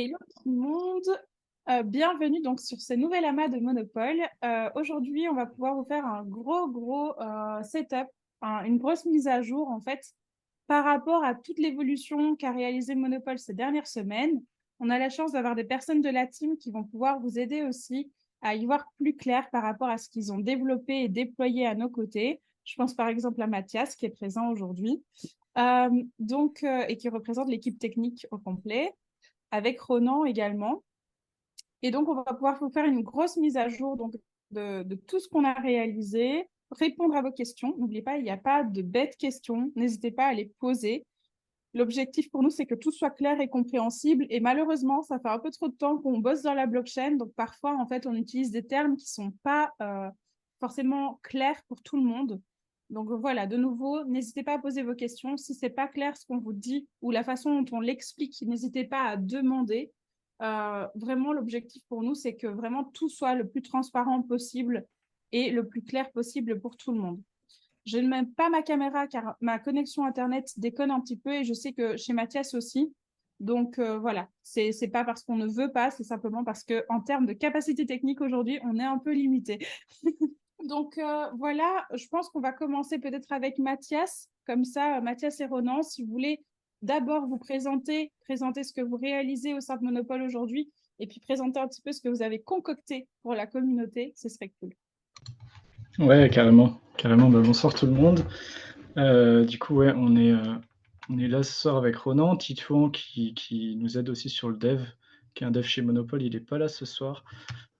Hello tout le monde. Bienvenue donc sur ce nouvel amas de Monopole. Aujourd'hui, on va pouvoir vous faire un gros setup, une grosse mise à jour en fait par rapport à toute l'évolution qu'a réalisé Monopole ces dernières semaines. On a la chance d'avoir des personnes de la team qui vont pouvoir vous aider aussi à y voir plus clair par rapport à ce qu'ils ont développé et déployé à nos côtés. Je pense par exemple à Mathias qui est présent aujourd'hui, et qui représente l'équipe technique au complet avec Ronan également. Et donc, on va pouvoir vous faire une grosse mise à jour donc, de tout ce qu'on a réalisé, répondre à vos questions. N'oubliez pas, il n'y a pas de bêtes questions. N'hésitez pas à les poser. L'objectif pour nous, c'est que tout soit clair et compréhensible. Et malheureusement, ça fait un peu trop de temps qu'on bosse dans la blockchain. Donc, parfois, en fait, on utilise des termes qui ne sont pas forcément clairs pour tout le monde. Donc, voilà, de nouveau, n'hésitez pas à poser vos questions. Si ce n'est pas clair ce qu'on vous dit ou la façon dont on l'explique, n'hésitez pas à demander. Vraiment, l'objectif pour nous, c'est que vraiment tout soit le plus transparent possible et le plus clair possible pour tout le monde. Je ne mets pas ma caméra car ma connexion Internet déconne un petit peu et je sais que chez Mathias aussi. Donc voilà, c'est pas parce qu'on ne veut pas, c'est simplement parce que en termes de capacité technique aujourd'hui, on est un peu limité. Donc voilà, je pense qu'on va commencer peut-être avec Mathias. Comme ça, Mathias et Ronan, si vous voulez d'abord vous présenter ce que vous réalisez au sein de Monopole aujourd'hui et puis présenter un petit peu ce que vous avez concocté pour la communauté, ce serait cool. Ouais, carrément, carrément. Bah, bonsoir tout le monde. Du coup, ouais, on est là ce soir avec Ronan Titouan qui nous aide aussi sur le dev, qui est un dev chez Monopole. Il est pas là ce soir.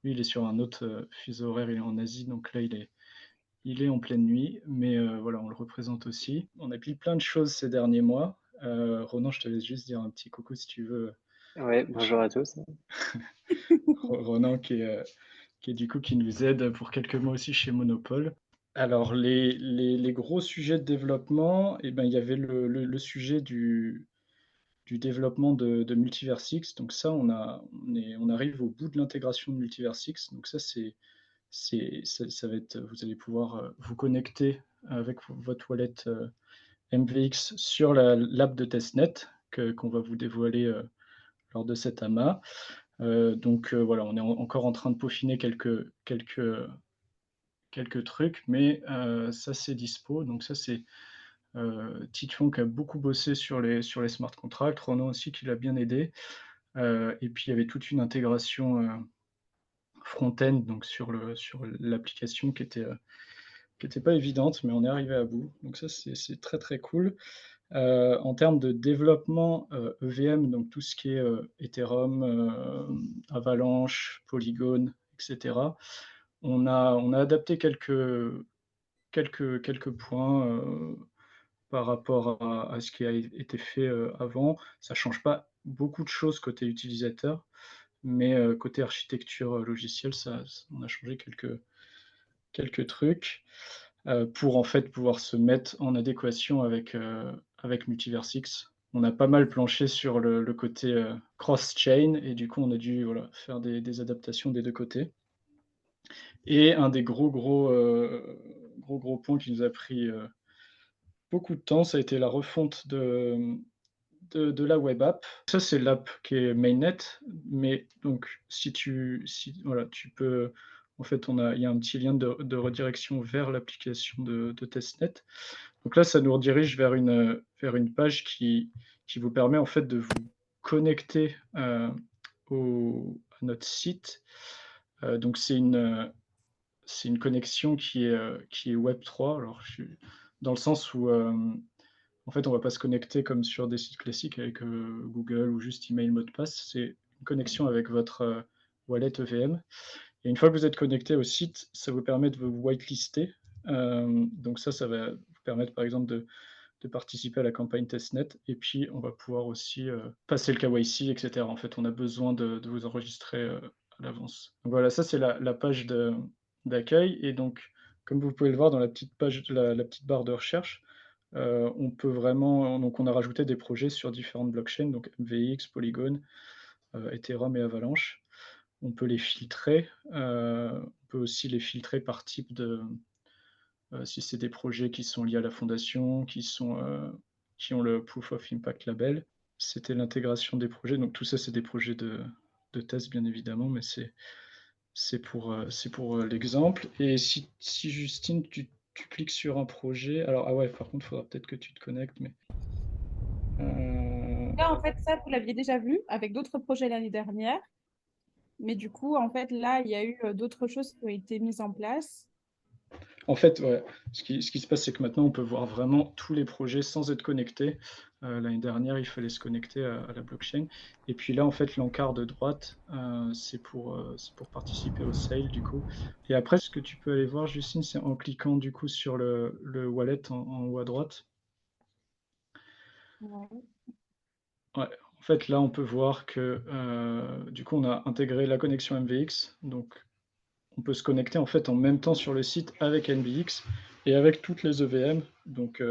Lui, il est sur un autre fuseau horaire, il est en Asie, donc là, il est en pleine nuit. Mais voilà, on le représente aussi. On a appris plein de choses ces derniers mois. Ronan, je te laisse juste dire un petit coucou si tu veux. Ouais, bonjour à tous. Ronan qui est du coup qui nous aide pour quelques mois aussi chez Monopole. Alors les gros sujets de développement, eh ben, il y avait le sujet du développement de Multiversix. Donc ça, on arrive au bout de l'intégration de Multiversix. Donc ça va être, vous allez pouvoir vous connecter avec votre wallet MVX sur l'app de testnet qu'on va vous dévoiler lors de cet amas. Voilà, on est encore en train de peaufiner quelques trucs, mais ça c'est dispo. Donc ça c'est Titouan qui a beaucoup bossé sur les smart contracts, Ronan aussi qui l'a bien aidé. Et puis il y avait toute une intégration front-end donc sur l'application qui était pas évidente, mais on est arrivé à bout. Donc ça c'est très très cool. En termes de développement EVM, donc tout ce qui est Ethereum, Avalanche, Polygon, etc. On a adapté quelques points par rapport à ce qui a été fait avant. Ça ne change pas beaucoup de choses côté utilisateur, mais côté architecture logicielle, on a changé quelques trucs pour en fait pouvoir se mettre en adéquation avec Multiversix. On a pas mal planché sur le côté cross-chain et du coup on a dû voilà, faire des adaptations des deux côtés. Et un des gros points qui nous a pris beaucoup de temps, ça a été la refonte de la web app. Ça, c'est l'app qui est mainnet, mais donc voilà, tu peux, en fait, il y a un petit lien de redirection vers l'application de testnet. Donc là, ça nous redirige vers une page qui vous permet en fait de vous connecter à notre site. Donc c'est une connexion qui est Web3. Alors, dans le sens où, en fait, on ne va pas se connecter comme sur des sites classiques avec Google ou juste email mot de passe. C'est une connexion avec votre wallet EVM. Et une fois que vous êtes connecté au site, ça vous permet de vous whitelister. Donc ça va vous permettre, par exemple, de participer à la campagne testnet. Et puis, on va pouvoir aussi passer le KYC, etc. En fait, on a besoin de vous enregistrer à l'avance. Donc voilà, ça, c'est la page d'accueil. Et donc, comme vous pouvez le voir dans la petite page, la petite barre de recherche, on peut vraiment, donc on a rajouté des projets sur différentes blockchains, donc MVX, Polygon, Ethereum et Avalanche. On peut les filtrer. On peut aussi les filtrer par type si c'est des projets qui sont liés à la fondation, qui ont le Proof of Impact label. c'était l'intégration des projets. Donc tout ça, c'est des projets de test, bien évidemment, mais c'est pour, l'exemple. Et si Justine, tu cliques sur un projet, alors ah ouais, par contre, il faudra peut-être que tu te connectes, mais Là, en fait, ça, vous l'aviez déjà vu avec d'autres projets l'année dernière. Mais du coup, en fait, là, il y a eu d'autres choses qui ont été mises en place. en fait, ouais, ce qui se passe, c'est que maintenant, on peut voir vraiment tous les projets sans être connecté. L'année dernière, il fallait se connecter à la blockchain. Et puis là, en fait, l'encart de droite, c'est pour participer au sale, du coup. Et après, ce que tu peux aller voir, Justine, c'est en cliquant, du coup, sur le wallet en haut à droite. Ouais. Ouais, en fait, là, on peut voir que, du coup, on a intégré la connexion MVX. Donc, on peut se connecter, en fait, en même temps sur le site avec NVX et avec toutes les EVM, donc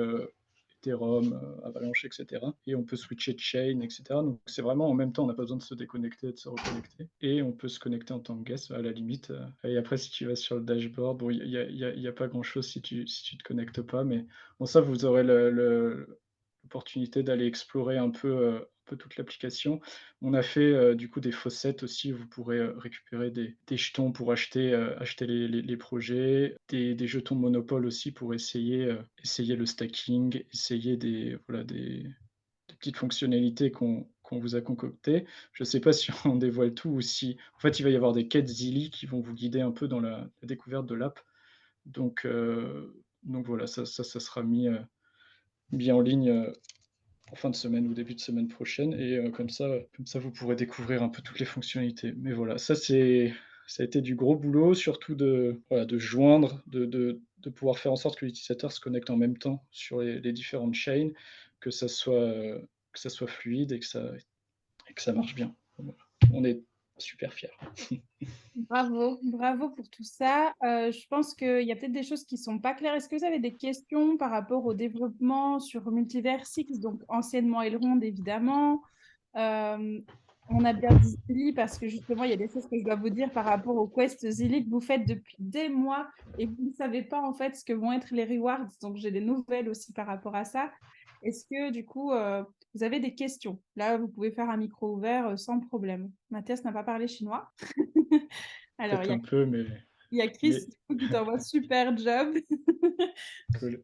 Ethereum, Avalanche, et cetera. Et on peut switcher de chain, et cetera. Donc, c'est vraiment en même temps, on n'a pas besoin de se déconnecter, de se reconnecter. Et on peut se connecter en tant que guest, à la limite. Et après, si tu vas sur le dashboard, bon, il y a pas grand-chose si tu te connectes pas, mais bon, ça, vous aurez l'opportunité d'aller explorer un peu toute l'application. On a fait du coup des faucets aussi, vous pourrez récupérer des jetons pour acheter les projets, des jetons Monopole aussi pour essayer le stacking, essayer voilà, des petites fonctionnalités qu'on vous a concoctées. Je ne sais pas si on dévoile tout ou si... En fait, il va y avoir des quêtes Zilli qui vont vous guider un peu dans la découverte de l'app. Donc voilà, ça sera mis en ligne en fin de semaine ou début de semaine prochaine. Et comme ça, vous pourrez découvrir un peu toutes les fonctionnalités. Mais voilà, ça a été du gros boulot, surtout voilà, de joindre, de pouvoir faire en sorte que l'utilisateur se connecte en même temps sur les différentes chaînes, que que ça soit fluide et que ça marche bien. Voilà. On est super fiers. Bravo, bravo pour tout ça. Je pense qu'il y a peut-être des choses qui ne sont pas claires. Est-ce que vous avez des questions par rapport au développement sur Multiversix, donc anciennement Elrond, évidemment. Euh, on a bien dit Zilli parce que justement, il y a des choses que je dois vous dire par rapport au quest Zilli que vous faites depuis des mois et vous ne savez pas en fait ce que vont être les rewards. Donc, j'ai des nouvelles aussi par rapport à ça. Est-ce que du coup, vous avez des questions? Là, vous pouvez faire un micro ouvert sans problème. Mathias n'a pas parlé chinois. Alors, Peut-être un peu, il y a Chris mais du coup, qui t'envoie super job. cool.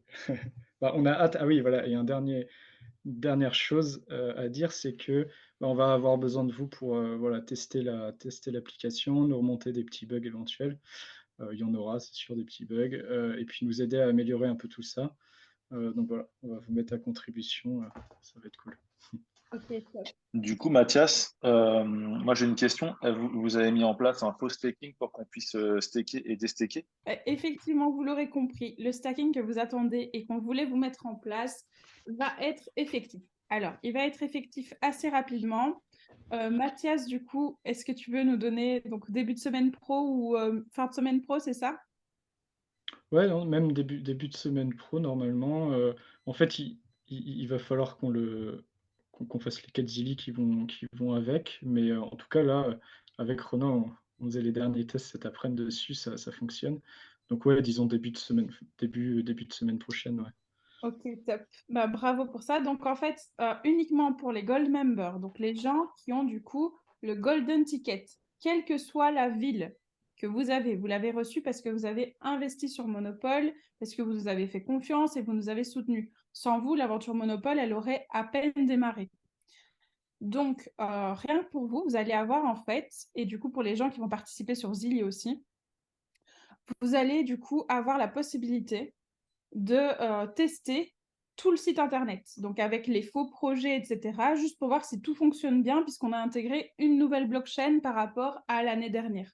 Bah, on a hâte. Ah oui, voilà, et une dernière chose à dire, c'est que bah, on va avoir besoin de vous pour voilà, tester l'application, nous remonter des petits bugs éventuels. Il y en aura, c'est sûr, des petits bugs, et puis nous aider à améliorer un peu tout ça. Donc voilà, on va vous mettre à contribution, ça va être cool. Ok, top. Du coup, Mathias, moi j'ai une question. Vous avez mis en place un faux staking pour qu'on puisse staker et déstaker? Effectivement, vous l'aurez compris, le stacking que vous attendez et qu'on voulait vous mettre en place va être effectif. Alors, il va être effectif assez rapidement. Mathias, du coup, est-ce que tu veux nous donner donc début de semaine pro ou fin de semaine pro, c'est ça? Ouais, non, même début de semaine pro, normalement. En fait, il va falloir qu'on fasse les 4 zilli qui vont avec. Mais en tout cas, là, avec Ronan, on faisait les derniers tests cet après-midi dessus, ça fonctionne. Donc ouais, disons début de semaine prochaine, ouais. Ok, top. Bah, bravo pour ça. Donc, en fait, uniquement pour les Gold Members, donc les gens qui ont du coup le Golden Ticket, quelle que soit la ville que vous l'avez reçu parce que vous avez investi sur Monopole, parce que vous nous avez fait confiance et vous nous avez soutenus. Sans vous, l'aventure Monopole, elle aurait à peine démarré. Donc, rien que pour vous, vous allez avoir en fait, et du coup pour les gens qui vont participer sur Zilli aussi, vous allez du coup avoir la possibilité de tester tout le site internet, donc avec les faux projets, etc., juste pour voir si tout fonctionne bien, puisqu'on a intégré une nouvelle blockchain par rapport à l'année dernière.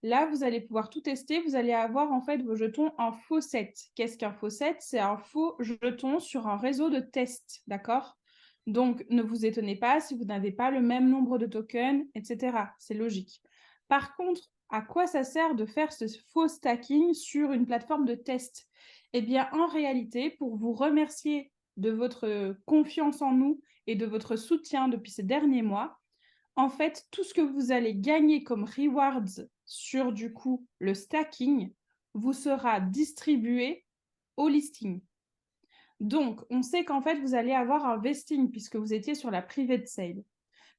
Là, vous allez pouvoir tout tester. Vous allez avoir en fait vos jetons en faucet. Qu'est-ce qu'un faucet? C'est un faux jeton sur un réseau de tests, d'accord? Donc, ne vous étonnez pas si vous n'avez pas le même nombre de tokens, etc. C'est logique. Par contre, à quoi ça sert de faire ce faux stacking sur une plateforme de test? Eh bien, en réalité, pour vous remercier de votre confiance en nous et de votre soutien depuis ces derniers mois, en fait, tout ce que vous allez gagner comme rewards sur du coup le stacking vous sera distribué au listing. Donc, on sait qu'en fait, vous allez avoir un vesting puisque vous étiez sur la private sale.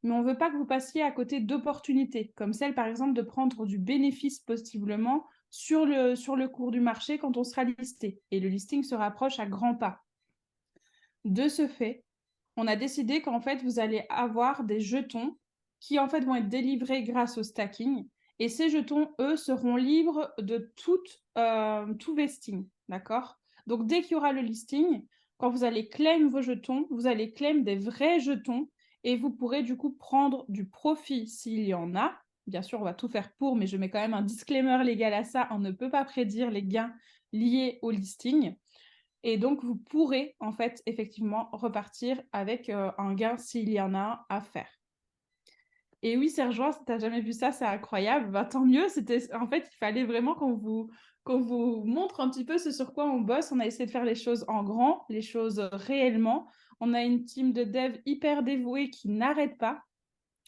Mais on ne veut pas que vous passiez à côté d'opportunités, comme celle, par exemple, de prendre du bénéfice possiblement sur le cours du marché quand on sera listé. Et le listing se rapproche à grands pas. De ce fait, on a décidé qu'en fait, vous allez avoir des jetons qui, en fait, vont être délivrés grâce au stacking. Et ces jetons, eux, seront libres de tout vesting, d'accord? Donc, dès qu'il y aura le listing, quand vous allez claim vos jetons, vous allez claim des vrais jetons et vous pourrez du coup prendre du profit s'il y en a. Bien sûr, on va tout faire pour, mais je mets quand même un disclaimer légal à ça. On ne peut pas prédire les gains liés au listing. Et donc, vous pourrez, en fait, effectivement, repartir avec un gain s'il y en a à faire. Et oui, Sergent, si tu n'as jamais vu ça, c'est incroyable. Bah, tant mieux. En fait, il fallait vraiment qu'on vous montre un petit peu ce sur quoi on bosse. On a essayé de faire les choses en grand, les choses réellement. On a une team de devs hyper dévouée qui n'arrête pas.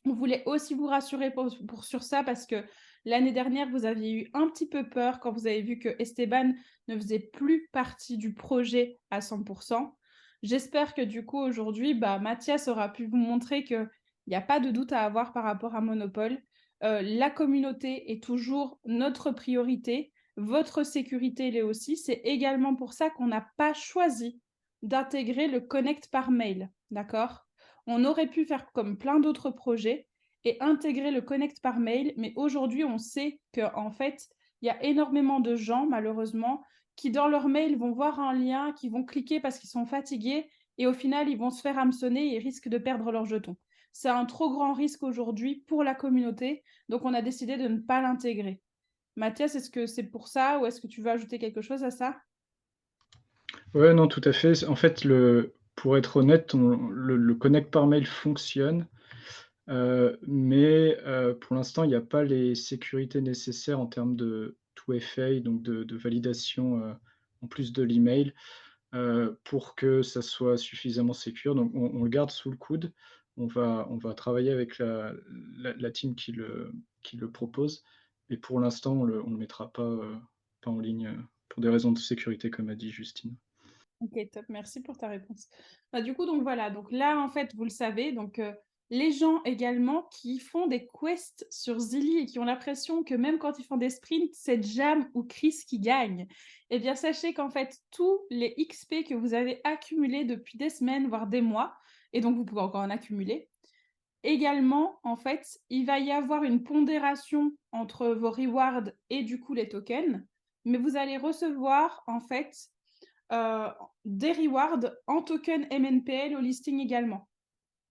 On voulait aussi vous rassurer sur ça parce que l'année dernière, vous aviez eu un petit peu peur quand vous avez vu que Esteban ne faisait plus partie du projet à 100%. J'espère que du coup, aujourd'hui, Mathias aura pu vous montrer qu'il n'y a pas de doute à avoir par rapport à Monopole. La communauté est toujours notre priorité. Votre sécurité l'est aussi. C'est également pour ça qu'on n'a pas choisi d'intégrer le connect par mail. D'accord ? On aurait pu faire comme plein d'autres projets et intégrer le connect par mail, mais aujourd'hui, on sait qu'en fait, il y a énormément de gens, malheureusement, qui dans leur mail vont voir un lien, qui vont cliquer parce qu'ils sont fatigués et au final, ils vont se faire hameçonner et risquent de perdre leur jeton. C'est un trop grand risque aujourd'hui pour la communauté, donc on a décidé de ne pas l'intégrer. Mathias, est-ce que c'est pour ça ou est-ce que tu veux ajouter quelque chose à ça? Ouais, non, tout à fait. En fait, pour être honnête, le connect par mail fonctionne, mais pour l'instant, il n'y a pas les sécurités nécessaires en termes de 2FA, donc de validation, en plus de l'email, pour que ça soit suffisamment sécure. Donc on le garde sous le coude. On va travailler avec la team qui le propose, mais pour l'instant, on le mettra pas en ligne, pour des raisons de sécurité, comme a dit Justine. Ok, top, merci pour ta réponse. Du coup, donc voilà, donc là, en fait, vous le savez, donc les gens également qui font des quests sur Zilli et qui ont l'impression que même quand ils font des sprints, c'est Jam ou Chris qui gagne, eh bien, sachez qu'en fait, tous les XP que vous avez accumulés depuis des semaines, voire des mois, et donc vous pouvez encore en accumuler, également, en fait, il va y avoir une pondération entre vos rewards et du coup les tokens, mais vous allez recevoir, en fait, des rewards en token MNPL au listing également.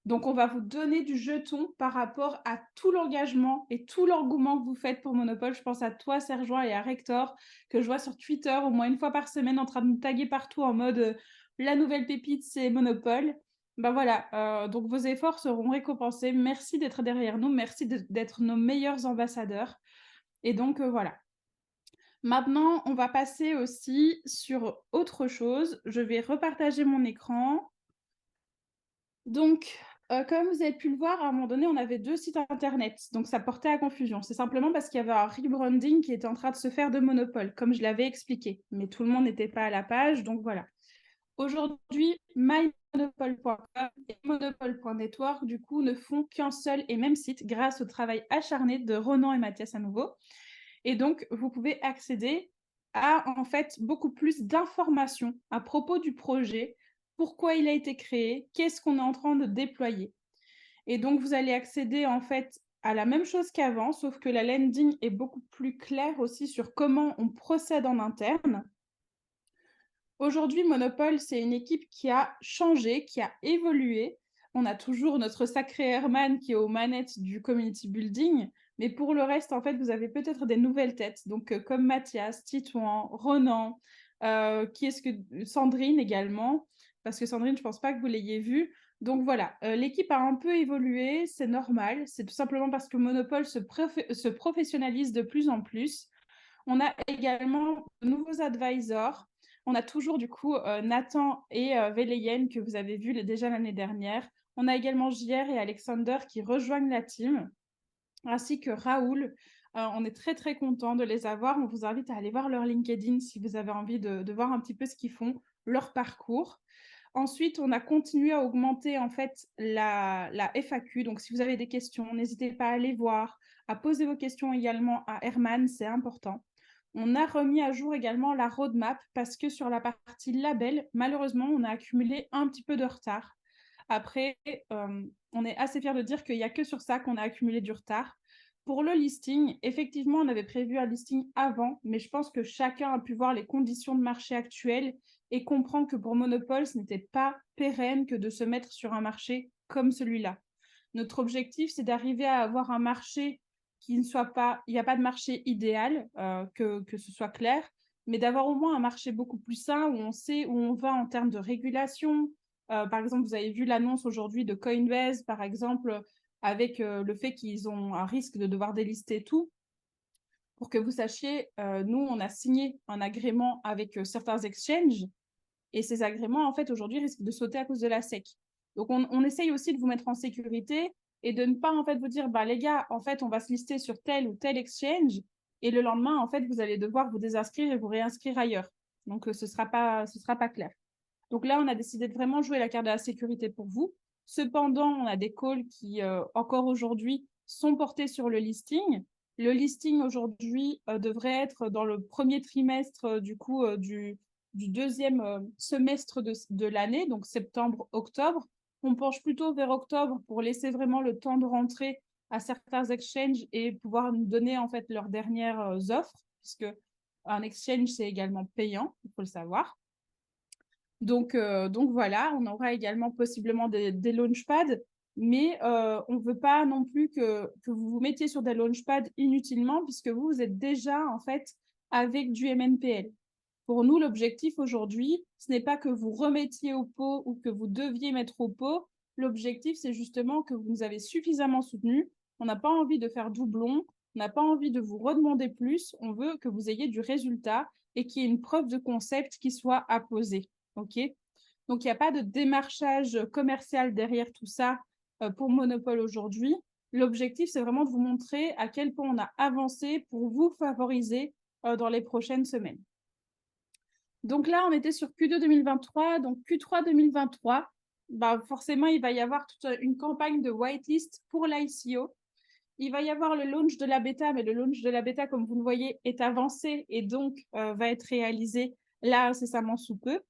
Donc, on va vous donner du jeton par rapport à tout l'engagement et tout l'engouement que vous faites pour Monopole. Je pense à toi, Sergent, et à Rector, que je vois sur Twitter au moins une fois par semaine en train de nous taguer partout en mode la nouvelle pépite, c'est Monopole. Ben voilà, donc vos efforts seront récompensés. Merci d'être derrière nous. Merci d'être nos meilleurs ambassadeurs. Et donc, voilà. Maintenant, on va passer aussi sur autre chose. Je vais repartager mon écran. Donc, comme vous avez pu le voir, à un moment donné, on avait 2 sites internet. Donc, ça portait à confusion. C'est simplement parce qu'il y avait un rebranding qui était en train de se faire de Monopole, comme je l'avais expliqué. Mais tout le monde n'était pas à la page, donc voilà. Aujourd'hui, mymonopole.com et monopole.network, du coup, ne font qu'un seul et même site grâce au travail acharné de Ronan et Mathias à nouveau. Et donc, vous pouvez accéder à, en fait, beaucoup plus d'informations à propos du projet, pourquoi il a été créé, qu'est-ce qu'on est en train de déployer. Et donc, vous allez accéder, en fait, à la même chose qu'avant, sauf que la landing est beaucoup plus claire aussi sur comment on procède en interne. Aujourd'hui, Monopole, c'est une équipe qui a changé, qui a évolué. On a toujours notre sacré Herman qui est aux manettes du community building, mais pour le reste, en fait, vous avez peut-être des nouvelles têtes, donc comme Mathias, Titouan, Ronan, Sandrine également, parce que Sandrine, je ne pense pas que vous l'ayez vue. Donc voilà, l'équipe a un peu évolué, c'est normal, c'est tout simplement parce que Monopole se professionnalise de plus en plus. On a également de nouveaux advisors. On a toujours du coup Nathan et Veleyen que vous avez vus déjà l'année dernière. On a également JR et Alexander qui rejoignent la team, ainsi que Raoul. On est très très content de les avoir. On vous invite à aller voir leur LinkedIn si vous avez envie de voir un petit peu ce qu'ils font. leur parcours. Ensuite, on a continué à augmenter en fait la FAQ. Donc, si vous avez des questions, n'hésitez pas à aller voir, à poser vos questions également à Herman, c'est important. On a remis à jour également la roadmap parce que sur la partie label, malheureusement, on a accumulé un petit peu de retard. Après, on est assez fiers de dire qu'il n'y a que sur ça qu'on a accumulé du retard. Pour le listing, effectivement, on avait prévu un listing avant, mais je pense que chacun a pu voir les conditions de marché actuelles et comprend que pour Monopole, ce n'était pas pérenne que de se mettre sur un marché comme celui-là. Notre objectif, c'est d'arriver à avoir un marché qui ne soit pas, il n'y a pas de marché idéal, que ce soit clair, mais d'avoir au moins un marché beaucoup plus sain où on sait où on va en termes de régulation. Par exemple, vous avez vu l'annonce aujourd'hui de Coinbase, par exemple, avec le fait qu'ils ont un risque de devoir délister tout. Pour que vous sachiez, nous, on a signé un agrément avec certains exchanges et ces agréments, en fait, aujourd'hui, risquent de sauter à cause de la SEC. Donc, on essaye aussi de vous mettre en sécurité et de ne pas, en fait, vous dire, bah, les gars, en fait, on va se lister sur tel ou tel exchange et le lendemain, en fait, vous allez devoir vous désinscrire et vous réinscrire ailleurs. Donc, ce sera pas clair. Donc là, on a décidé de vraiment jouer la carte de la sécurité pour vous. Cependant, on a des calls qui, encore aujourd'hui, sont portés sur le listing. Le listing aujourd'hui devrait être dans le premier trimestre du coup du deuxième semestre de l'année, donc septembre-octobre. On penche plutôt vers octobre pour laisser vraiment le temps de rentrer à certains exchanges et pouvoir nous donner en fait leurs dernières offres, puisque un exchange, c'est également payant, il faut le savoir. Donc voilà, on aura également possiblement des launchpads, mais on ne veut pas non plus que vous vous mettiez sur des launchpads inutilement, puisque vous êtes déjà en fait avec du MNPL. Pour nous, l'objectif aujourd'hui, ce n'est pas que vous remettiez au pot ou que vous deviez mettre au pot. L'objectif, c'est justement que vous nous avez suffisamment soutenus. On n'a pas envie de faire doublon, on n'a pas envie de vous redemander plus. On veut que vous ayez du résultat et qu'il y ait une preuve de concept qui soit apposée. OK? Donc, il n'y a pas de démarchage commercial derrière tout ça pour Monopole aujourd'hui. L'objectif, c'est vraiment de vous montrer à quel point on a avancé pour vous favoriser dans les prochaines semaines. Donc là, on était sur Q2 2023. Donc Q3 2023, bah forcément, il va y avoir toute une campagne de whitelist pour l'ICO. Il va y avoir le launch de la bêta, mais le launch de la bêta, comme vous le voyez, est avancé et donc va être réalisé là incessamment sous peu.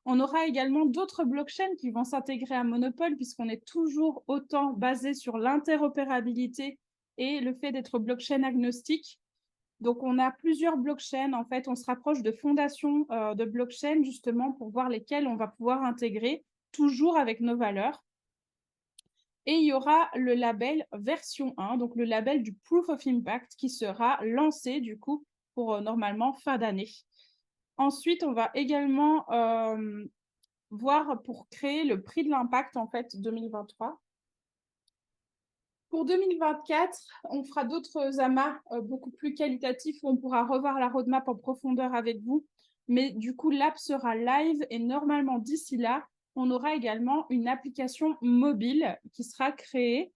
On aura également d'autres blockchains qui vont s'intégrer à Monopole puisqu'on est toujours autant basé sur l'interopérabilité et le fait d'être blockchain agnostique. Donc, on a plusieurs blockchains. En fait, on se rapproche de fondations de blockchain justement pour voir lesquelles on va pouvoir intégrer, toujours avec nos valeurs. Et il y aura le label version 1, donc le label du Proof of Impact qui sera lancé du coup pour normalement fin d'année. Ensuite, on va également voir pour créer le prix de l'impact en fait 2023. Pour 2024, on fera d'autres amas beaucoup plus qualitatifs où on pourra revoir la roadmap en profondeur avec vous. Mais du coup, l'app sera live et normalement, d'ici là, on aura également une application mobile qui sera créée.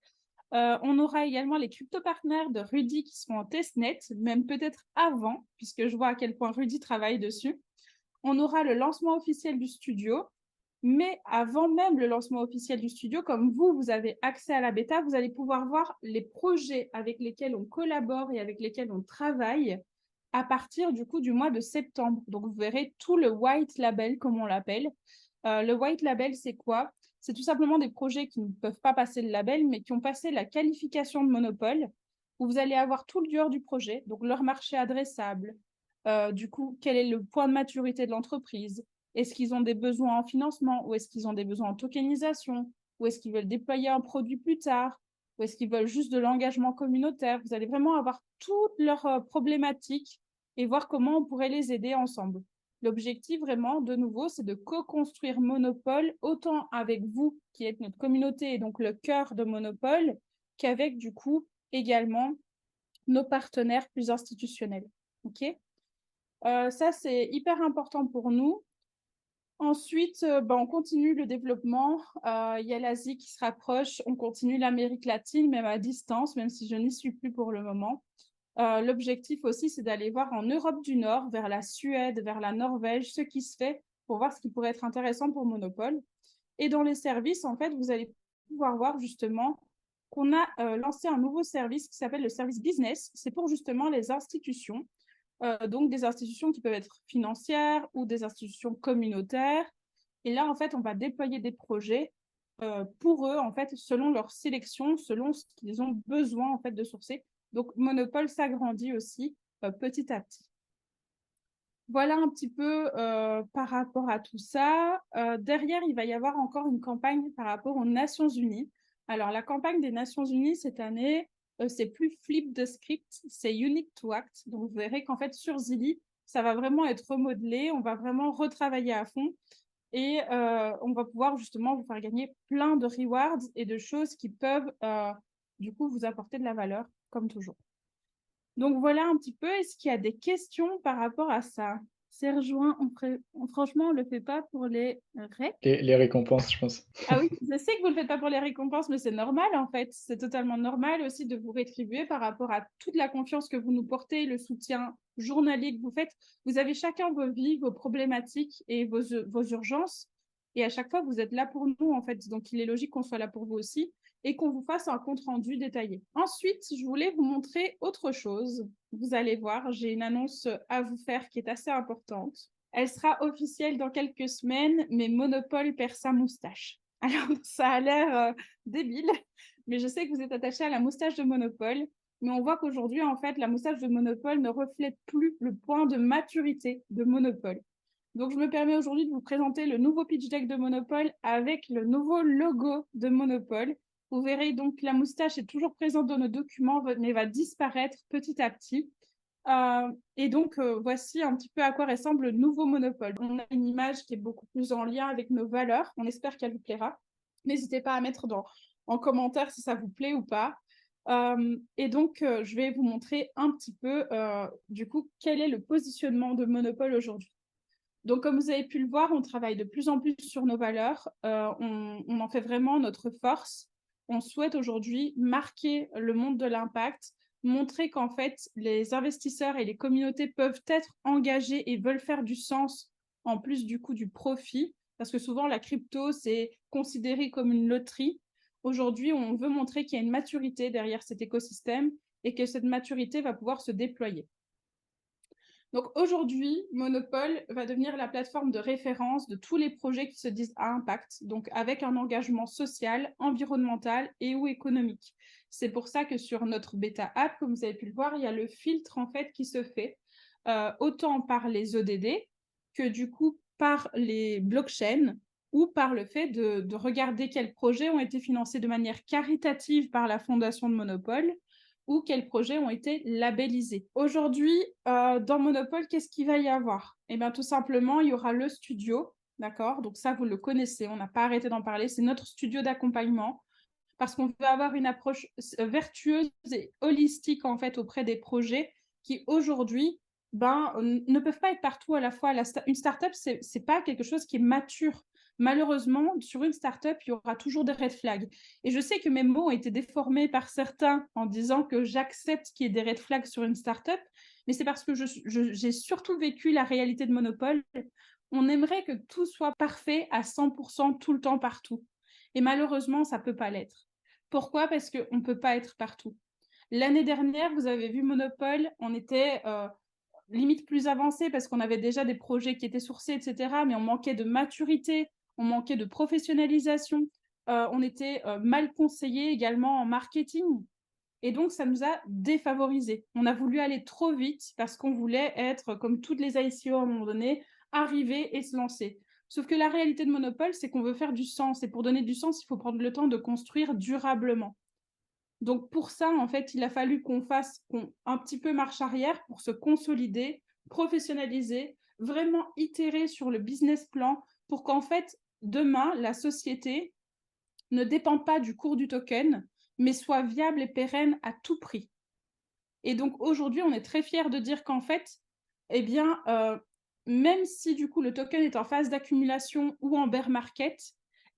On aura également les crypto-partners de Rudy qui seront en testnet, même peut-être avant, puisque je vois à quel point Rudy travaille dessus. On aura le lancement officiel du studio. Mais avant même le lancement officiel du studio, comme vous avez accès à la bêta, vous allez pouvoir voir les projets avec lesquels on collabore et avec lesquels on travaille à partir du coup du mois de septembre. Donc, vous verrez tout le white label, comme on l'appelle. Le white label, c'est quoi? C'est tout simplement des projets qui ne peuvent pas passer le label, mais qui ont passé la qualification de Monopole, où vous allez avoir tout le dur du projet, donc leur marché adressable, du coup, quel est le point de maturité de l'entreprise, est-ce qu'ils ont des besoins en financement ou est-ce qu'ils ont des besoins en tokenisation ou est-ce qu'ils veulent déployer un produit plus tard ou est-ce qu'ils veulent juste de l'engagement communautaire. Vous allez vraiment avoir toutes leurs problématiques et voir comment on pourrait les aider ensemble. L'objectif vraiment, de nouveau, c'est de co-construire Monopole autant avec vous qui êtes notre communauté et donc le cœur de Monopole qu'avec du coup également nos partenaires plus institutionnels. OK ? Ça, c'est hyper important pour nous. Ensuite, on continue le développement. Il y a l'Asie qui se rapproche. On continue l'Amérique latine, même à distance, même si je n'y suis plus pour le moment. L'objectif aussi, c'est d'aller voir en Europe du Nord, vers la Suède, vers la Norvège, ce qui se fait pour voir ce qui pourrait être intéressant pour Monopole. Et dans les services, en fait, vous allez pouvoir voir justement qu'on a lancé un nouveau service qui s'appelle le service business. C'est pour justement les institutions, donc des institutions qui peuvent être financières ou des institutions communautaires. Et là, en fait, on va déployer des projets pour eux, en fait, selon leur sélection, selon ce qu'ils ont besoin, en fait, de sourcer. Donc, Monopole s'agrandit aussi petit à petit. Voilà un petit peu par rapport à tout ça. Derrière, il va y avoir encore une campagne par rapport aux Nations Unies. Alors, la campagne des Nations Unies cette année, c'est plus flip the script, c'est unique to act. Donc, vous verrez qu'en fait, sur Zilli, ça va vraiment être remodelé, on va vraiment retravailler à fond et on va pouvoir justement vous faire gagner plein de rewards et de choses qui peuvent du coup vous apporter de la valeur, comme toujours. Donc voilà un petit peu, est-ce qu'il y a des questions par rapport à ça? Serge Join, franchement, on ne le fait pas pour les recs. Les récompenses, je pense. Ah oui, je sais que vous ne le faites pas pour les récompenses, mais c'est normal en fait. C'est totalement normal aussi de vous rétribuer par rapport à toute la confiance que vous nous portez, le soutien journalier que vous faites. Vous avez chacun vos vies, vos problématiques et vos urgences. Et à chaque fois, vous êtes là pour nous en fait. Donc il est logique qu'on soit là pour vous aussi et qu'on vous fasse un compte-rendu détaillé. Ensuite, je voulais vous montrer autre chose. Vous allez voir, j'ai une annonce à vous faire qui est assez importante. Elle sera officielle dans quelques semaines, mais Monopole perd sa moustache. Alors, ça a l'air débile, mais je sais que vous êtes attaché à la moustache de Monopole. Mais on voit qu'aujourd'hui, en fait, la moustache de Monopole ne reflète plus le point de maturité de Monopole. Donc, je me permets aujourd'hui de vous présenter le nouveau pitch deck de Monopole avec le nouveau logo de Monopole. Vous verrez donc la moustache est toujours présente dans nos documents, mais va disparaître petit à petit. Et donc, voici un petit peu à quoi ressemble le nouveau Monopole. On a une image qui est beaucoup plus en lien avec nos valeurs. On espère qu'elle vous plaira. N'hésitez pas à mettre en commentaire si ça vous plaît ou pas. Et donc, je vais vous montrer un petit peu, du coup, quel est le positionnement de Monopole aujourd'hui. Donc, comme vous avez pu le voir, on travaille de plus en plus sur nos valeurs. On en fait vraiment notre force. On souhaite aujourd'hui marquer le monde de l'impact, montrer qu'en fait, les investisseurs et les communautés peuvent être engagés et veulent faire du sens en plus du coup du profit, parce que souvent la crypto, c'est considéré comme une loterie. Aujourd'hui, on veut montrer qu'il y a une maturité derrière cet écosystème et que cette maturité va pouvoir se déployer. Donc aujourd'hui, Monopole va devenir la plateforme de référence de tous les projets qui se disent à impact, donc avec un engagement social, environnemental et ou économique. C'est pour ça que sur notre bêta app, comme vous avez pu le voir, il y a le filtre en fait qui se fait autant par les EDD que du coup par les blockchains ou par le fait de regarder quels projets ont été financés de manière caritative par la fondation de Monopole ou quels projets ont été labellisés. Aujourd'hui, dans Monopole, qu'est-ce qu'il va y avoir? Eh bien, tout simplement, il y aura le studio, d'accord? Donc ça, vous le connaissez, on n'a pas arrêté d'en parler. C'est notre studio d'accompagnement parce qu'on veut avoir une approche vertueuse et holistique, en fait, auprès des projets qui, aujourd'hui, ne peuvent pas être partout à la fois. Une startup, ce n'est pas quelque chose qui est mature. Malheureusement, sur une startup, il y aura toujours des red flags. Et je sais que mes mots ont été déformés par certains en disant que j'accepte qu'il y ait des red flags sur une startup, mais c'est parce que j'ai surtout vécu la réalité de Monopole. On aimerait que tout soit parfait à 100% tout le temps, partout. Et malheureusement, ça ne peut pas l'être. Pourquoi? Parce qu'on ne peut pas être partout. L'année dernière, vous avez vu Monopole, on était limite plus avancé parce qu'on avait déjà des projets qui étaient sourcés, etc. Mais on manquait de maturité, on manquait de professionnalisation, on était mal conseillé également en marketing. Et donc, ça nous a défavorisés. On a voulu aller trop vite parce qu'on voulait être, comme toutes les ICO à un moment donné, arriver et se lancer. Sauf que la réalité de Monopole, c'est qu'on veut faire du sens. Et pour donner du sens, il faut prendre le temps de construire durablement. Donc, pour ça, en fait, il a fallu qu'on fasse un petit peu marche arrière pour se consolider, professionnaliser, vraiment itérer sur le business plan pour qu'en fait, demain, la société ne dépend pas du cours du token, mais soit viable et pérenne à tout prix. Et donc, aujourd'hui, on est très fiers de dire qu'en fait, eh bien, même si du coup le token est en phase d'accumulation ou en bear market,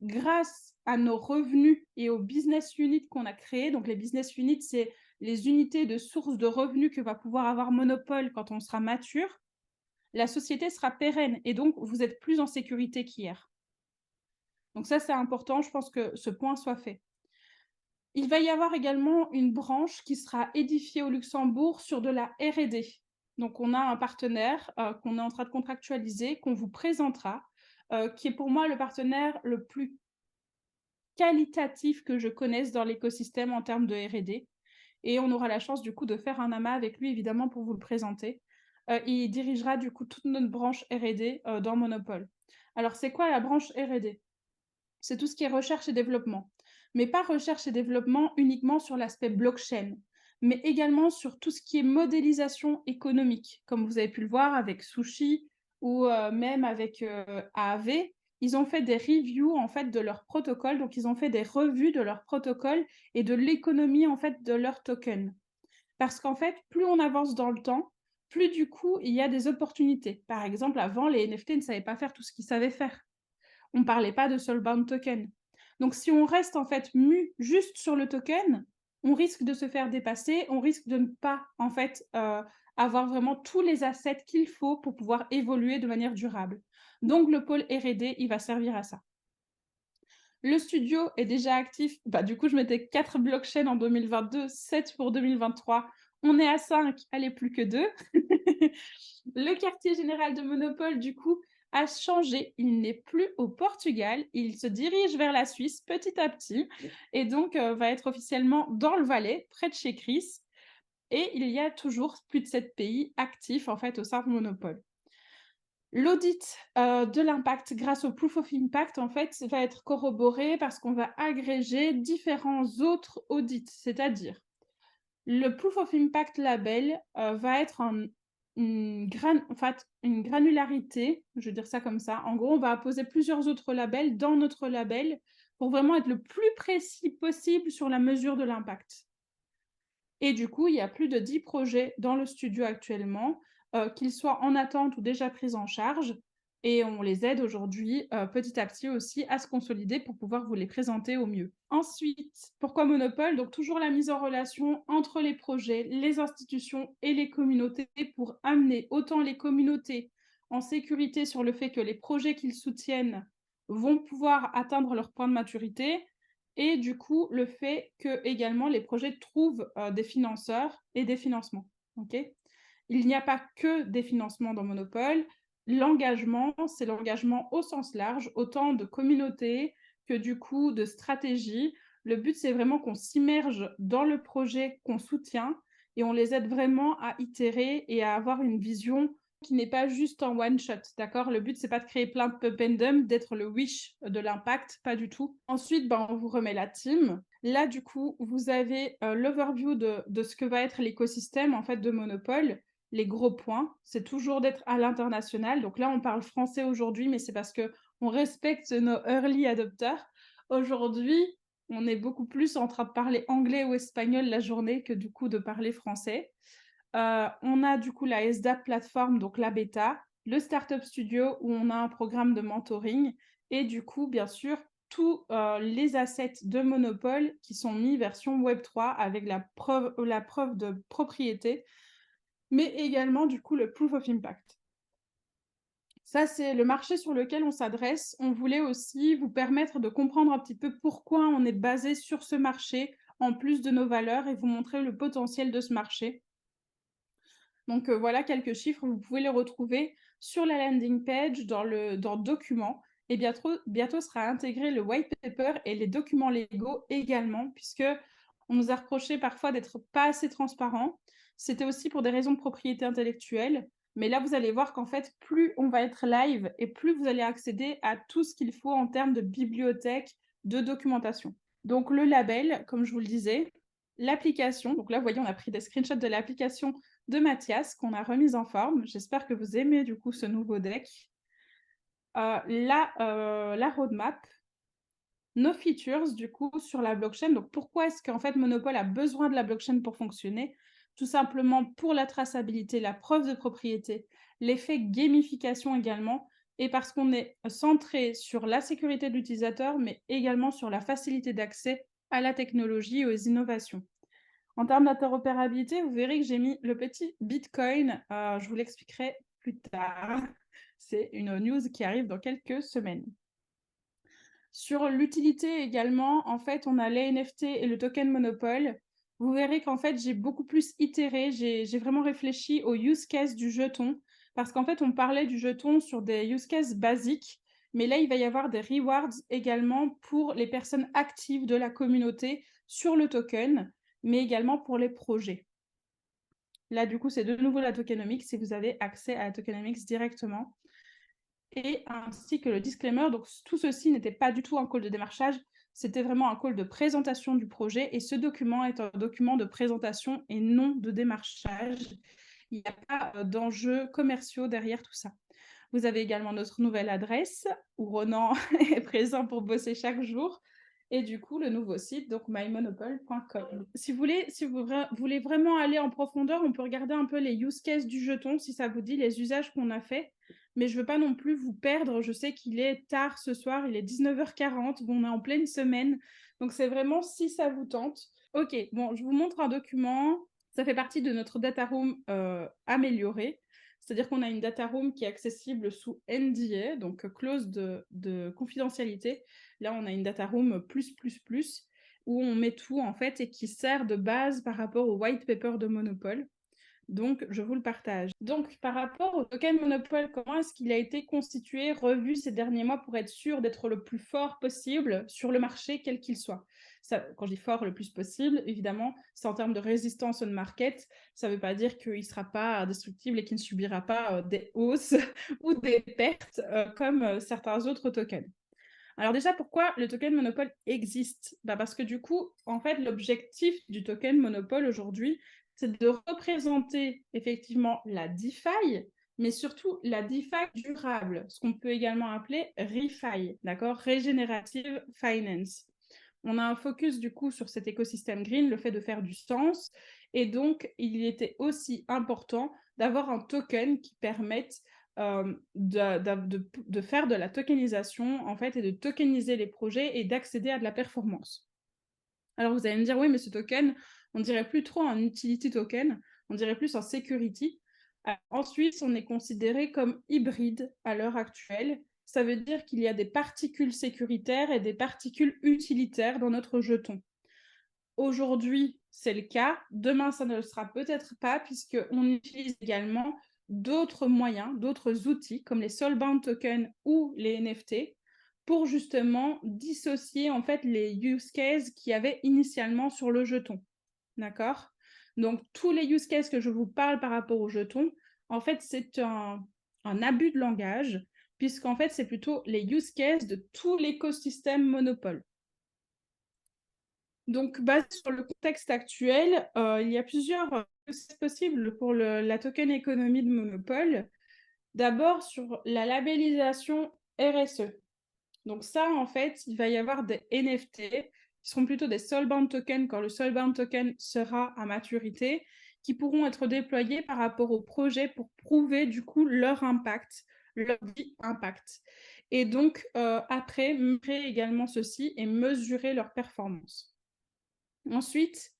grâce à nos revenus et aux business units qu'on a créés, donc les business units, c'est les unités de source de revenus que va pouvoir avoir Monopole quand on sera mature, la société sera pérenne et donc vous êtes plus en sécurité qu'hier. Donc ça, c'est important, je pense que ce point soit fait. Il va y avoir également une branche qui sera édifiée au Luxembourg sur de la R&D. Donc on a un partenaire qu'on est en train de contractualiser, qu'on vous présentera, qui est pour moi le partenaire le plus qualitatif que je connaisse dans l'écosystème en termes de R&D. Et on aura la chance du coup de faire un amas avec lui, évidemment, pour vous le présenter. Il dirigera du coup toute notre branche R&D dans Monopole. Alors, c'est quoi la branche R&D? C'est tout ce qui est recherche et développement. Mais pas recherche et développement uniquement sur l'aspect blockchain, mais également sur tout ce qui est modélisation économique, comme vous avez pu le voir avec Sushi ou même avec AAV. Ils ont fait des reviews en fait de leur protocole, donc ils ont fait des revues de leur protocole et de l'économie en fait de leur token. Parce qu'en fait, plus on avance dans le temps, plus du coup il y a des opportunités. Par exemple, avant les NFT ne savaient pas faire tout ce qu'ils savaient faire. On ne parlait pas de soulbound token. Donc si on reste en fait mu juste sur le token, on risque de se faire dépasser, on risque de ne pas en fait avoir vraiment tous les assets qu'il faut pour pouvoir évoluer de manière durable. Donc le pôle R&D, il va servir à ça. Le studio est déjà actif. Du coup, je mettais 4 blockchains en 2022, 7 pour 2023. On est à 5, allez, plus que 2. Le quartier général de Monopole, du coup, a changé. Il n'est plus au Portugal. Il se dirige vers la Suisse petit à petit. Et donc, va être officiellement dans le Valais, près de chez Chris. Et il y a toujours plus de 7 pays actifs, en fait, au sein de Monopole. L'audit de l'impact grâce au Proof of Impact, en fait, va être corroboré parce qu'on va agréger différents autres audits. C'est-à-dire, le Proof of Impact label va être une granularité, je veux dire ça comme ça. En gros, on va apposer plusieurs autres labels dans notre label pour vraiment être le plus précis possible sur la mesure de l'impact. Et du coup, il y a plus de 10 projets dans le studio actuellement, qu'ils soient en attente ou déjà pris en charge. Et on les aide aujourd'hui petit à petit aussi à se consolider pour pouvoir vous les présenter au mieux. Ensuite, pourquoi Monopole? Donc toujours la mise en relation entre les projets, les institutions et les communautés pour amener autant les communautés en sécurité sur le fait que les projets qu'ils soutiennent vont pouvoir atteindre leur point de maturité, et du coup, le fait que également les projets trouvent des financeurs et des financements. Okay, il n'y a pas que des financements dans Monopole. L'engagement, c'est l'engagement au sens large, autant de communautés que du coup de stratégies. Le but, c'est vraiment qu'on s'immerge dans le projet qu'on soutient et on les aide vraiment à itérer et à avoir une vision qui n'est pas juste en one shot, d'accord? Le but, c'est pas de créer plein de pump and dump, d'être le wish de l'impact, pas du tout. Ensuite, on vous remet la team. Là, du coup, vous avez l'overview de ce que va être l'écosystème en fait de Monopole. Les gros points, c'est toujours d'être à l'international. Donc là, on parle français aujourd'hui, mais c'est parce que on respecte nos early adopters. Aujourd'hui, on est beaucoup plus en train de parler anglais ou espagnol la journée que du coup de parler français. On a du coup la SDAP plateforme, donc la bêta, le Startup Studio où on a un programme de mentoring et du coup, bien sûr, tous les assets de Monopole qui sont mis version Web3 avec la preuve de propriété, mais également du coup le Proof of Impact. Ça, c'est le marché sur lequel on s'adresse. On voulait aussi vous permettre de comprendre un petit peu pourquoi on est basé sur ce marché en plus de nos valeurs et vous montrer le potentiel de ce marché. Donc voilà quelques chiffres, vous pouvez les retrouver sur la landing page, dans le document. Et bientôt sera intégré le white paper et les documents légaux également, puisque on nous a reproché parfois d'être pas assez transparent. C'était aussi pour des raisons de propriété intellectuelle. Mais là, vous allez voir qu'en fait, plus on va être live et plus vous allez accéder à tout ce qu'il faut en termes de bibliothèque, de documentation. Donc le label, comme je vous le disais, l'application. Donc là, vous voyez, on a pris des screenshots de l'application de Mathias qu'on a remise en forme. J'espère que vous aimez du coup ce nouveau deck. La roadmap, nos features du coup sur la blockchain. Donc pourquoi est-ce qu'en fait Monopole a besoin de la blockchain pour fonctionner? Tout simplement pour la traçabilité, la preuve de propriété, l'effet gamification également, et parce qu'on est centré sur la sécurité de l'utilisateur, mais également sur la facilité d'accès à la technologie et aux innovations. En termes d'interopérabilité, vous verrez que j'ai mis le petit Bitcoin. Je vous l'expliquerai plus tard. C'est une news qui arrive dans quelques semaines. Sur l'utilité également, en fait, on a les NFT et le token monopole. Vous verrez qu'en fait, j'ai beaucoup plus itéré, j'ai vraiment réfléchi au use case du jeton, parce qu'en fait, on parlait du jeton sur des use cases basiques, mais là, il va y avoir des rewards également pour les personnes actives de la communauté sur le token, mais également pour les projets. Là, du coup, c'est de nouveau la tokenomics si vous avez accès à la tokenomics directement. Et ainsi que le disclaimer. Donc, tout ceci n'était pas du tout un call de démarchage, c'était vraiment un call de présentation du projet. Et ce document est un document de présentation et non de démarchage. Il n'y a pas d'enjeux commerciaux derrière tout ça. Vous avez également notre nouvelle adresse où Ronan est présent pour bosser chaque jour. Et du coup, le nouveau site, donc mymonopole.com. Si vous voulez vraiment aller en profondeur, on peut regarder un peu les use cases du jeton, si ça vous dit, les usages qu'on a fait. Mais je ne veux pas non plus vous perdre. Je sais qu'il est tard ce soir, il est 19h40, on est en pleine semaine. Donc, c'est vraiment si ça vous tente. Ok, bon, je vous montre un document. Ça fait partie de notre data room améliorée. C'est-à-dire qu'on a une data room qui est accessible sous NDA, donc clause de confidentialité. Là, on a une data room +++, où on met tout, en fait, et qui sert de base par rapport au white paper de Monopole. Donc, je vous le partage. Donc, par rapport au token Monopole, comment est-ce qu'il a été constitué, revu ces derniers mois pour être sûr d'être le plus fort possible sur le marché, quel qu'il soit? Ça, quand je dis fort le plus possible, évidemment, c'est en termes de résistance on market. Ça ne veut pas dire qu'il ne sera pas destructible et qu'il ne subira pas des hausses ou des pertes comme certains autres tokens. Alors déjà, pourquoi le token Monopole existe? Parce que du coup, en fait, l'objectif du token Monopole aujourd'hui, c'est de représenter effectivement la DeFi, mais surtout la DeFi durable, ce qu'on peut également appeler ReFi, d'accord? Regenerative Finance. On a un focus du coup sur cet écosystème green, le fait de faire du sens, et donc il était aussi important d'avoir un token qui permette de faire de la tokenisation en fait et de tokeniser les projets et d'accéder à de la performance. Alors vous allez me dire oui, mais ce token, on dirait plus trop un utility token, on dirait plus un security. Ensuite, on est considéré comme hybride à l'heure actuelle. Ça veut dire qu'il y a des particules sécuritaires et des particules utilitaires dans notre jeton. Aujourd'hui, c'est le cas. Demain, ça ne le sera peut-être pas, puisqu'on utilise également d'autres moyens, d'autres outils, comme les soulbound tokens ou les NFT, pour justement dissocier en fait les use cases qu'il y avait initialement sur le jeton. D'accord? Donc, tous les use cases que je vous parle par rapport au jeton, en fait, c'est un abus de langage, puisqu'en fait, c'est plutôt les use cases de tout l'écosystème Monopole. Donc, basé sur le contexte actuel, il y a plusieurs uses possibles pour la token économie de Monopole. D'abord, sur la labellisation RSE. Donc ça, en fait, il va y avoir des NFT qui seront plutôt des soulbound tokens quand le soulbound token sera à maturité, qui pourront être déployés par rapport au projet pour prouver du coup leur impact, leur impact. Et donc, après, mesurer également ceci et mesurer leur performance. Ensuite,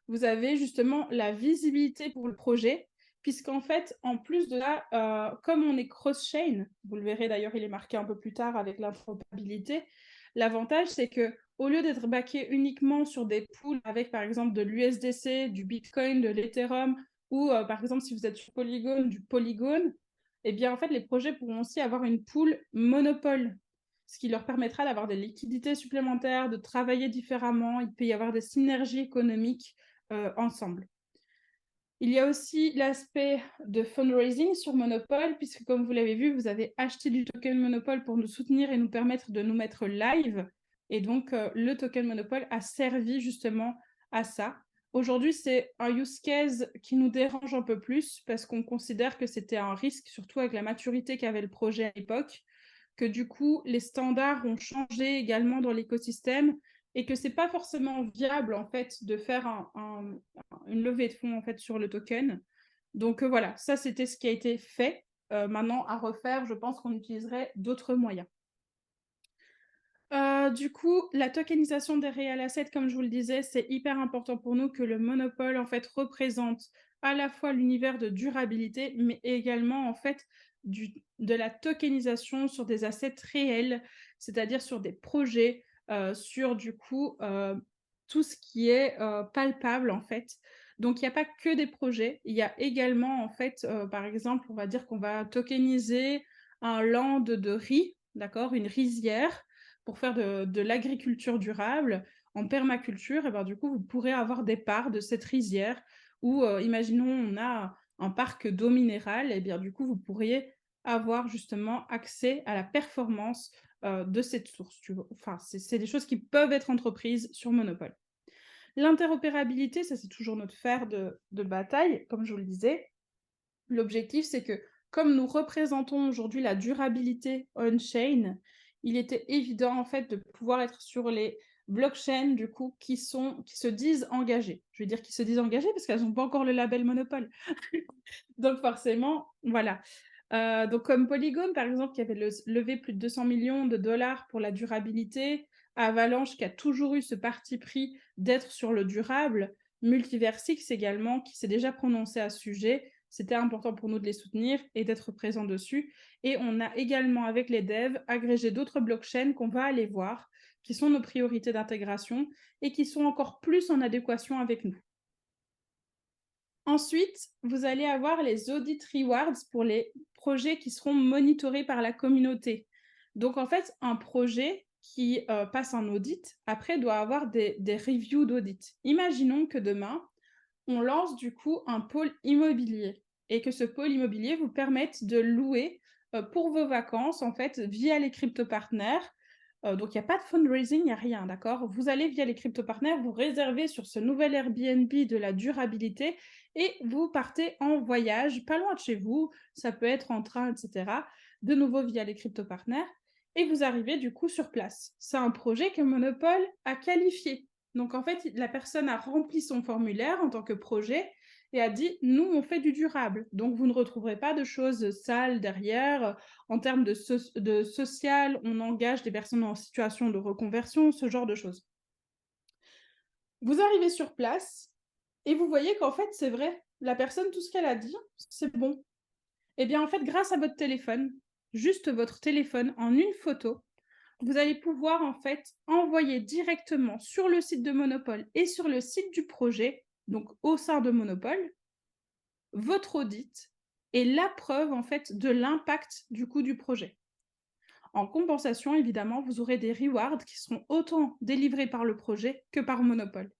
vous avez justement la visibilité pour le projet, puisqu'en fait, en plus de là, comme on est cross-chain, vous le verrez d'ailleurs, il est marqué un peu plus tard avec l'interopérabilité, l'avantage, c'est que au lieu d'être backé uniquement sur des pools avec, par exemple, de l'USDC, du Bitcoin, de l'Ethereum, ou par exemple, si vous êtes sur Polygon, du Polygon, eh bien, en fait, les projets pourront aussi avoir une pool monopole, ce qui leur permettra d'avoir des liquidités supplémentaires, de travailler différemment. Il peut y avoir des synergies économiques ensemble. Il y a aussi l'aspect de fundraising sur Monopole, puisque comme vous l'avez vu, vous avez acheté du token Monopole pour nous soutenir et nous permettre de nous mettre live. Et donc, le token Monopole a servi justement à ça. Aujourd'hui, c'est un use case qui nous dérange un peu plus parce qu'on considère que c'était un risque, surtout avec la maturité qu'avait le projet à l'époque, que du coup, les standards ont changé également dans l'écosystème et que c'est pas forcément viable en fait de faire une levée de fonds en fait sur le token. Donc voilà, ça c'était ce qui a été fait. Maintenant à refaire, je pense qu'on utiliserait d'autres moyens. Du coup, la tokenisation des real assets, comme je vous le disais, c'est hyper important pour nous que le monopole en fait représente à la fois l'univers de durabilité, mais également en fait de la tokenisation sur des assets réels, c'est-à-dire sur des projets, sur du coup tout ce qui est palpable en fait. Donc il n'y a pas que des projets, il y a également en fait, par exemple, on va dire qu'on va tokeniser un land de riz, d'accord, une rizière, pour faire de l'agriculture durable en permaculture, et ben, du coup, vous pourrez avoir des parts de cette rizière ou imaginons, on a un parc d'eau minérale, et bien du coup, vous pourriez avoir justement accès à la performance de cette source. Enfin, c'est des choses qui peuvent être entreprises sur Monopole. L'interopérabilité, ça c'est toujours notre fer de bataille, comme je vous le disais. L'objectif, c'est que comme nous représentons aujourd'hui la durabilité on-chain, il était évident en fait de pouvoir être sur les blockchains du coup qui se disent engagées. Je veux dire qui se disent engagées parce qu'elles n'ont pas encore le label Monopole. Donc forcément, voilà. Donc comme Polygon par exemple qui avait levé plus de 200 millions de dollars pour la durabilité, Avalanche qui a toujours eu ce parti pris d'être sur le durable, Multiversix également qui s'est déjà prononcé à ce sujet. C'était important pour nous de les soutenir et d'être présents dessus. Et on a également, avec les devs, agrégé d'autres blockchains qu'on va aller voir, qui sont nos priorités d'intégration et qui sont encore plus en adéquation avec nous. Ensuite, vous allez avoir les audit rewards pour les projets qui seront monitorés par la communauté. Donc, en fait, un projet qui passe un audit, après, doit avoir des reviews d'audit. Imaginons que demain, on lance du coup un pôle immobilier et que ce pôle immobilier vous permette de louer pour vos vacances, en fait, via les crypto-partenaires. Donc, il n'y a pas de fundraising, il n'y a rien, d'accord? Vous allez via les crypto-partenaires, vous réservez sur ce nouvel Airbnb de la durabilité et vous partez en voyage, pas loin de chez vous, ça peut être en train, etc., de nouveau via les crypto-partenaires, et vous arrivez du coup sur place. C'est un projet que Monopole a qualifié. Donc en fait, la personne a rempli son formulaire en tant que projet et a dit, nous, on fait du durable. Donc vous ne retrouverez pas de choses sales derrière. En termes de social, on engage des personnes en situation de reconversion, ce genre de choses. Vous arrivez sur place et vous voyez qu'en fait, c'est vrai. La personne, tout ce qu'elle a dit, c'est bon. Eh bien, en fait, grâce à votre téléphone, juste votre téléphone en une photo, vous allez pouvoir en fait envoyer directement sur le site de Monopole et sur le site du projet, donc au sein de Monopole, votre audit et la preuve en fait de l'impact du coût du projet. En compensation, évidemment, vous aurez des rewards qui seront autant délivrés par le projet que par Monopole.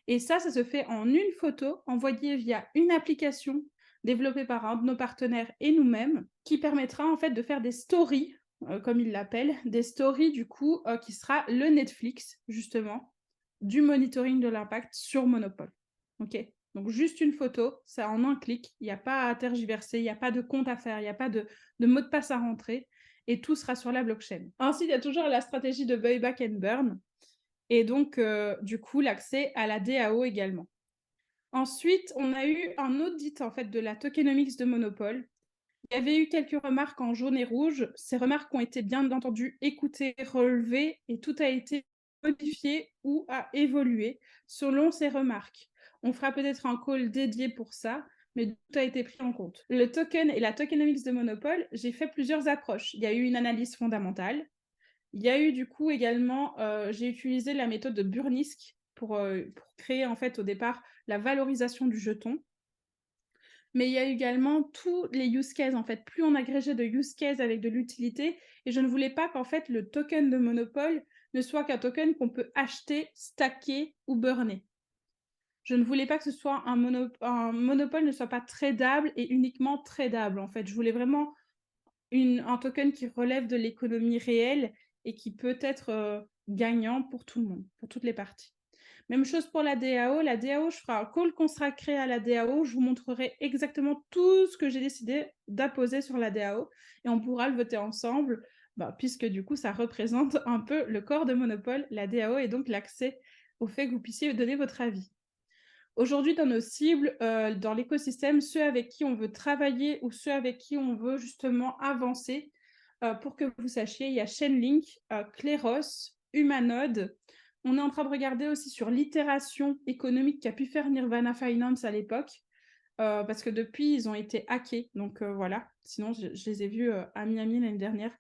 Et ça se fait en une photo envoyée via une application développée par un de nos partenaires et nous-mêmes, qui permettra en fait de faire des stories, comme ils l'appellent, des stories du coup, qui sera le Netflix, justement, du monitoring de l'impact sur Monopole. Ok. Donc juste une photo, c'est en un clic, il n'y a pas à tergiverser, il n'y a pas de compte à faire, il n'y a pas de mot de passe à rentrer, et tout sera sur la blockchain. Ensuite, il y a toujours la stratégie de buyback and burn, et donc, du coup, l'accès à la DAO également. Ensuite, on a eu un audit en fait de la tokenomics de Monopole. Il y avait eu quelques remarques en jaune et rouge. Ces remarques ont été bien entendu écoutées, relevées, et tout a été modifié ou a évolué selon ces remarques. On fera peut-être un call dédié pour ça, mais tout a été pris en compte. Le token et la tokenomics de Monopole, j'ai fait plusieurs approches. Il y a eu une analyse fondamentale. Il y a eu du coup également, j'ai utilisé la méthode de Burnisk pour créer en fait au départ la valorisation du jeton. Mais il y a également tous les use cases en fait. Plus on agrégait de use cases avec de l'utilité, et je ne voulais pas qu'en fait le token de Monopole ne soit qu'un token qu'on peut acheter, stacker ou burner. Je ne voulais pas que ce soit un Monopole ne soit pas tradable et uniquement tradable en fait. Je voulais vraiment un token qui relève de l'économie réelle et qui peut être gagnant pour tout le monde, pour toutes les parties. Même chose pour la DAO. La DAO, je ferai un call consacré à la DAO. Je vous montrerai exactement tout ce que j'ai décidé d'apposer sur la DAO et on pourra le voter ensemble, puisque du coup, ça représente un peu le corps de Monopole, la DAO, et donc l'accès au fait que vous puissiez donner votre avis. Aujourd'hui, dans nos cibles, dans l'écosystème, ceux avec qui on veut travailler ou ceux avec qui on veut justement avancer, pour que vous sachiez, il y a Chainlink, Kleros, Humanode. On est en train de regarder aussi sur l'itération économique qu'a pu faire Nirvana Finance à l'époque. parce que depuis, ils ont été hackés. Donc voilà, sinon je les ai vus à Miami l'année dernière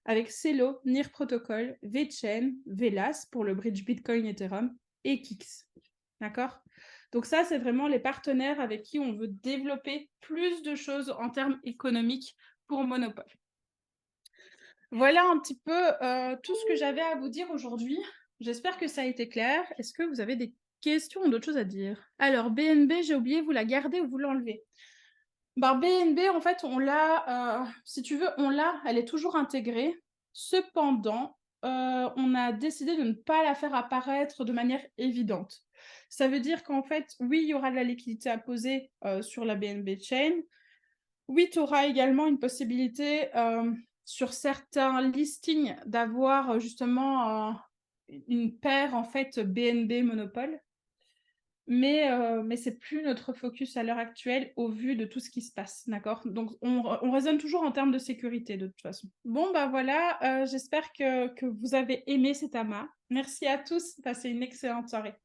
avec Celo, NIR Protocol, VeChain, Velas pour le bridge Bitcoin Ethereum et Kix. D'accord? Donc ça, c'est vraiment les partenaires avec qui on veut développer plus de choses en termes économiques pour Monopole. Voilà un petit peu tout ce que j'avais à vous dire aujourd'hui. J'espère que ça a été clair. Est-ce que vous avez des questions ou d'autres choses à dire? Alors, BNB, j'ai oublié, vous la gardez ou vous l'enlevez? BNB, en fait, on l'a, si tu veux, on l'a, elle est toujours intégrée. Cependant, on a décidé de ne pas la faire apparaître de manière évidente. Ça veut dire qu'en fait, oui, il y aura de la liquidité à poser sur la BNB Chain. Oui, tu auras également une possibilité sur certains listings d'avoir justement une paire en fait BNB Monopole. Mais c'est plus notre focus à l'heure actuelle au vu de tout ce qui se passe, d'accord? Donc, on raisonne toujours en termes de sécurité de toute façon. Bon, voilà, j'espère que vous avez aimé cet amas. Merci à tous, passez une excellente soirée.